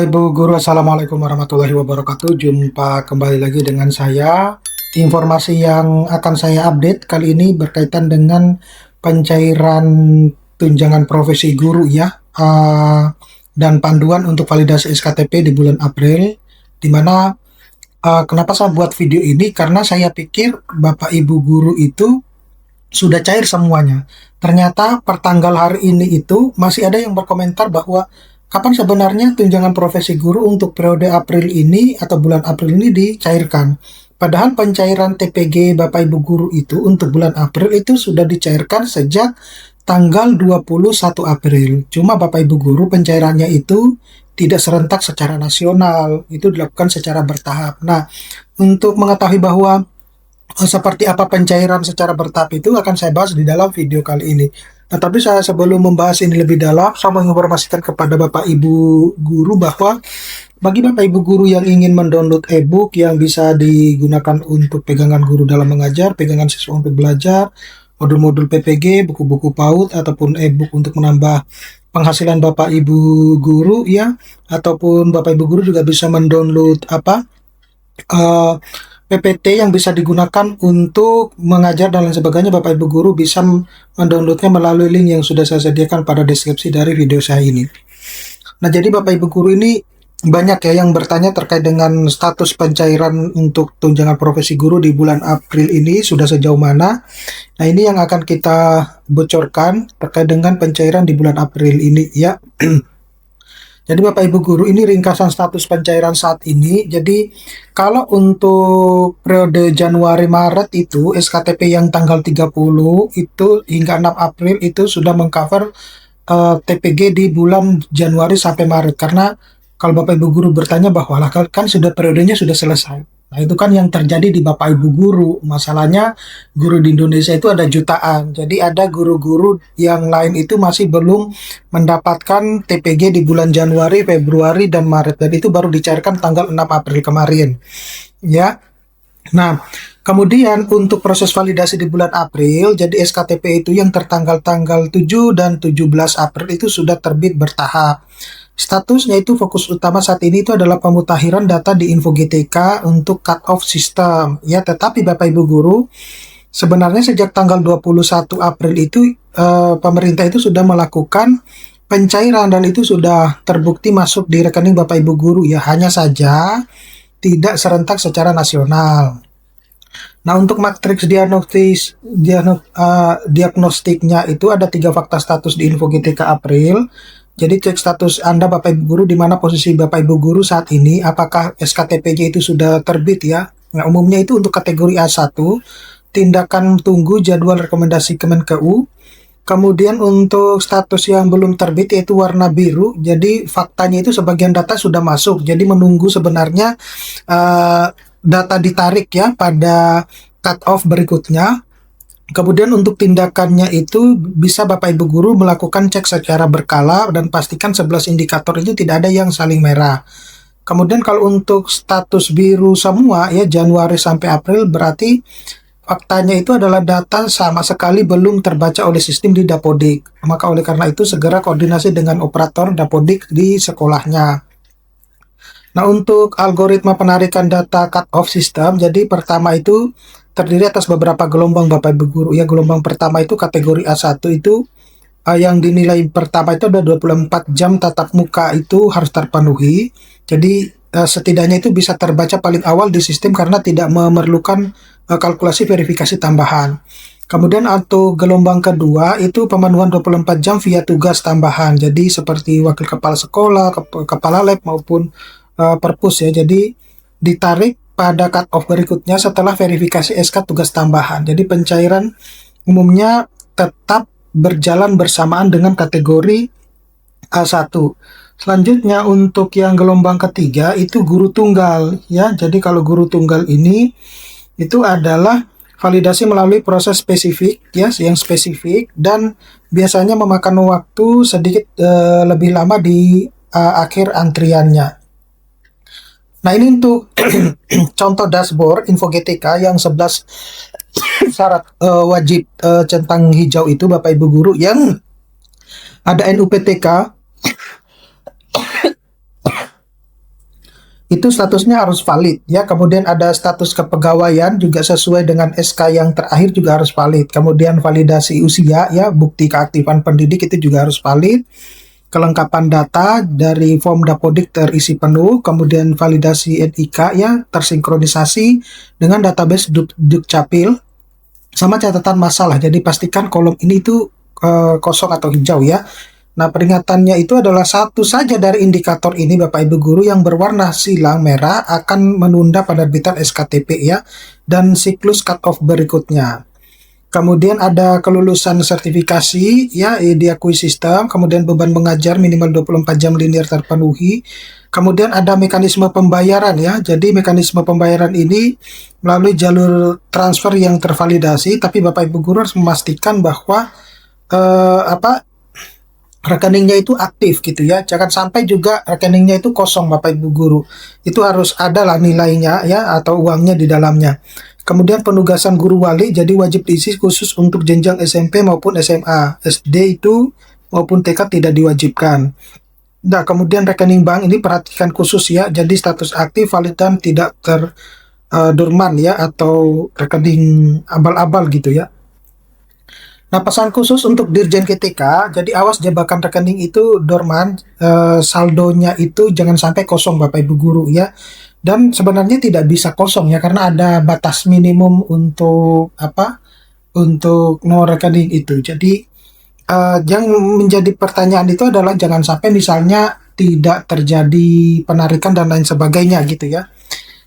Ibu Guru, Assalamualaikum warahmatullahi wabarakatuh. Jumpa kembali lagi dengan saya. Informasi yang akan saya update kali ini berkaitan dengan pencairan tunjangan profesi guru ya, dan panduan untuk validasi SKTP di bulan April. Dimana kenapa saya buat video ini? Karena saya pikir Bapak Ibu guru itu sudah cair semuanya. Ternyata pertanggal hari ini itu masih ada yang berkomentar bahwa kapan sebenarnya tunjangan profesi guru untuk periode April ini atau bulan April ini dicairkan. Padahal pencairan TPG Bapak Ibu guru itu untuk bulan April itu sudah dicairkan sejak tanggal 21 April. Cuma Bapak Ibu guru pencairannya itu tidak serentak secara nasional, itu dilakukan secara bertahap. Nah, untuk mengetahui bahwa seperti apa pencairan secara bertahap itu akan saya bahas di dalam video kali ini. Nah, tapi saya sebelum membahas ini lebih dalam, saya menginformasikan kepada Bapak Ibu guru bahwa bagi Bapak Ibu guru yang ingin mendownload e-book yang bisa digunakan untuk pegangan guru dalam mengajar, pegangan siswa untuk belajar, modul-modul PPG, buku-buku PAUD, ataupun e-book untuk menambah penghasilan Bapak Ibu guru ya, ataupun Bapak Ibu guru juga bisa mendownload eh, PPT yang bisa digunakan untuk mengajar dan lain sebagainya. Bapak Ibu guru bisa mendownloadnya melalui link yang sudah saya sediakan pada deskripsi dari video saya ini. Nah, jadi Bapak Ibu guru ini banyak ya yang bertanya terkait dengan status pencairan untuk tunjangan profesi guru di bulan April ini sudah sejauh mana. Nah, ini yang akan kita bocorkan terkait dengan pencairan di bulan April ini ya. Jadi Bapak Ibu guru ini ringkasan status pencairan saat ini. Jadi kalau untuk periode Januari Maret itu SKTP yang tanggal 30 itu hingga 6 April itu sudah mengcover TPG di bulan Januari sampai Maret. Karena kalau Bapak Ibu guru bertanya bahwa lah kan sudah periodenya sudah selesai. Nah, itu kan yang terjadi di Bapak Ibu guru. Masalahnya guru di Indonesia itu ada jutaan. Jadi ada guru-guru yang lain itu masih belum mendapatkan TPG di bulan Januari, Februari, dan Maret. Dan itu baru dicairkan tanggal 6 April kemarin. Ya. Nah, kemudian untuk proses validasi di bulan April, jadi SKTP itu yang tertanggal tanggal 7 dan 17 April itu sudah terbit bertahap. Statusnya itu fokus utama saat ini itu adalah pemutakhiran data di Info GTK untuk cut-off system. Ya, tetapi Bapak Ibu guru, sebenarnya sejak tanggal 21 April itu pemerintah itu sudah melakukan pencairan dan itu sudah terbukti masuk di rekening Bapak Ibu guru ya. Hanya saja tidak serentak secara nasional. Nah, untuk matriks diagnostiknya itu ada 3 fakta status di Info GTK April. Jadi cek status Anda Bapak Ibu guru di mana posisi Bapak Ibu guru saat ini, apakah SKTP-nya itu sudah terbit ya. Nah, umumnya itu untuk kategori A1, tindakan tunggu jadwal rekomendasi Kemenkeu. Kemudian untuk status yang belum terbit yaitu warna biru, jadi faktanya itu sebagian data sudah masuk, jadi menunggu sebenarnya data ditarik ya pada cut off berikutnya. Kemudian untuk tindakannya itu bisa Bapak Ibu guru melakukan cek secara berkala dan pastikan 11 indikator itu tidak ada yang saling merah. Kemudian kalau untuk status biru semua ya Januari sampai April berarti faktanya itu adalah data sama sekali belum terbaca oleh sistem di Dapodik. Maka oleh karena itu segera koordinasi dengan operator Dapodik di sekolahnya. Nah, untuk algoritma penarikan data cut-off system, jadi pertama itu terdiri atas beberapa gelombang Bapak Ibu guru. Ya, gelombang pertama itu kategori A1 itu yang dinilai pertama itu ada 24 jam tatap muka itu harus terpenuhi. Jadi setidaknya itu bisa terbaca paling awal di sistem karena tidak memerlukan kalkulasi verifikasi tambahan. Kemudian untuk gelombang kedua itu pemenuhan 24 jam via tugas tambahan. Jadi seperti wakil kepala sekolah, kepala lab maupun perpus ya. Jadi ditarik pada cut-off berikutnya setelah verifikasi SK tugas tambahan. Jadi pencairan umumnya tetap berjalan bersamaan dengan kategori A1. Selanjutnya untuk yang gelombang ketiga itu guru tunggal ya. Jadi kalau guru tunggal ini itu adalah validasi melalui proses spesifik ya, yang spesifik dan biasanya memakan waktu sedikit lebih lama di akhir antriannya. Nah, ini untuk contoh dashboard Info GTK yang 11 syarat wajib centang hijau itu Bapak Ibu guru yang ada NUPTK, itu statusnya harus valid ya. Kemudian ada status kepegawaian juga sesuai dengan SK yang terakhir juga harus valid. Kemudian validasi usia ya, bukti keaktifan pendidik itu juga harus valid. Kelengkapan data dari form Dapodik terisi penuh, kemudian validasi NIK ya, tersinkronisasi dengan database Dukcapil, sama catatan masalah. Jadi pastikan kolom ini itu kosong atau hijau ya. Nah, peringatannya itu adalah satu saja dari indikator ini Bapak Ibu Guru yang berwarna silang merah akan menunda penerbitan SKTP ya, dan siklus cut-off berikutnya. Kemudian ada kelulusan sertifikasi ya, diakui sistem, kemudian beban mengajar minimal 24 jam linear terpenuhi. Kemudian ada mekanisme pembayaran ya. Jadi mekanisme pembayaran ini melalui jalur transfer yang tervalidasi, tapi Bapak Ibu Guru harus memastikan bahwa rekeningnya itu aktif gitu ya. Jangan sampai juga rekeningnya itu kosong Bapak Ibu Guru. Itu harus ada lah nilainya ya, atau uangnya di dalamnya. Kemudian penugasan guru wali jadi wajib diisi khusus untuk jenjang SMP maupun SMA. SD itu maupun TK tidak diwajibkan. Nah, kemudian rekening bank ini perhatikan khusus ya. Jadi status aktif, valid, dan tidak terdorman ya, atau rekening abal-abal gitu ya. Nah, pesan khusus untuk Dirjen GTK, jadi awas jebakan rekening itu dorman, saldonya itu jangan sampai kosong Bapak Ibu Guru ya. Dan sebenarnya tidak bisa kosong ya, karena ada batas minimum untuk untuk nomor rekening itu. Jadi yang menjadi pertanyaan itu adalah jangan sampai misalnya tidak terjadi penarikan dan lain sebagainya gitu ya.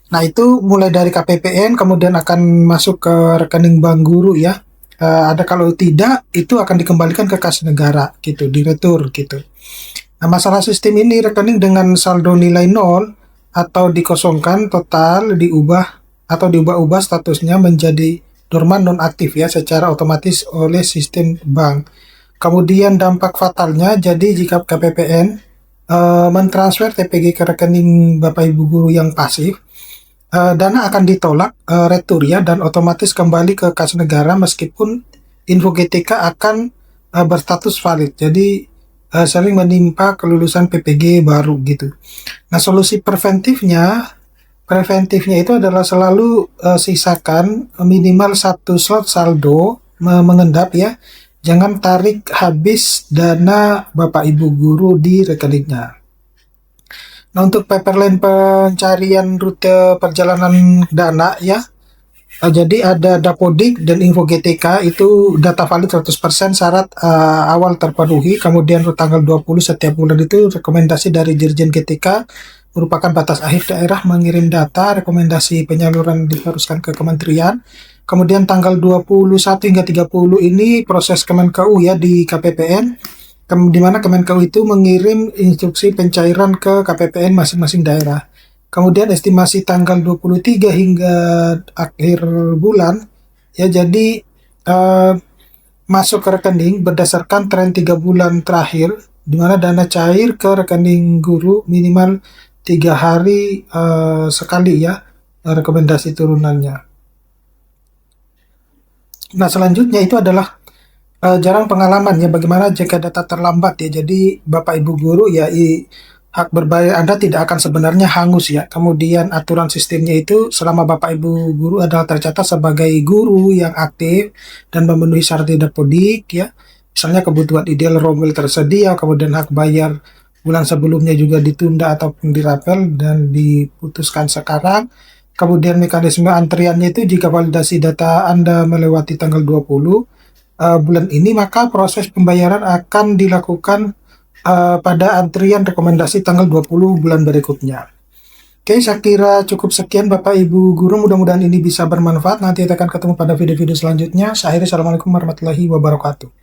Nah, itu mulai dari KPPN kemudian akan masuk ke rekening bank guru ya. Ada kalau tidak itu akan dikembalikan ke kas negara gitu, diretur gitu. Nah, masalah sistem ini rekening dengan saldo nilai 0 atau dikosongkan total diubah-ubah statusnya menjadi dorman non aktif ya secara otomatis oleh sistem bank. Kemudian dampak fatalnya, jadi jika KPPN mentransfer TPG ke rekening Bapak Ibu Guru yang pasif, dana akan ditolak retur ya, dan otomatis kembali ke kas negara meskipun info GTK akan berstatus valid. Jadi sering menimpa kelulusan PPG baru gitu. Nah, solusi preventifnya itu adalah selalu sisakan minimal satu slot saldo mengendap ya. Jangan tarik habis dana Bapak Ibu Guru di rekeningnya. Nah, untuk paperline pencarian rute perjalanan dana ya, jadi ada Dapodik dan info GTK itu data valid 100%, syarat awal terpenuhi, kemudian tanggal 20 setiap bulan itu rekomendasi dari Dirjen GTK merupakan batas akhir daerah mengirim data, rekomendasi penyaluran diteruskan ke kementerian. Kemudian tanggal 21 hingga 30 ini proses Kemenkeu ya di KPPN, di mana Kemenkeu itu mengirim instruksi pencairan ke KPPN masing-masing daerah. Kemudian estimasi tanggal 23 hingga akhir bulan ya, jadi masuk ke rekening berdasarkan tren 3 bulan terakhir, di mana dana cair ke rekening guru minimal 3 hari sekali ya, rekomendasi turunannya. Nah, selanjutnya itu adalah jarang pengalaman ya, bagaimana jika data terlambat ya. Jadi Bapak Ibu Guru ya, hak berbayar Anda tidak akan sebenarnya hangus ya. Kemudian aturan sistemnya itu selama Bapak Ibu Guru adalah tercatat sebagai guru yang aktif dan memenuhi syarat Dapodik ya. Misalnya kebutuhan ideal romil tersedia, kemudian hak bayar bulan sebelumnya juga ditunda ataupun dirapel dan diputuskan sekarang. Kemudian mekanisme antriannya itu jika validasi data Anda melewati tanggal 20 bulan ini, maka proses pembayaran akan dilakukan pada antrian rekomendasi tanggal 20 bulan berikutnya. Oke, saya kira cukup sekian Bapak Ibu Guru, mudah-mudahan ini bisa bermanfaat. Nanti kita akan ketemu pada video-video selanjutnya. Saya akhiri, Assalamualaikum warahmatullahi wabarakatuh.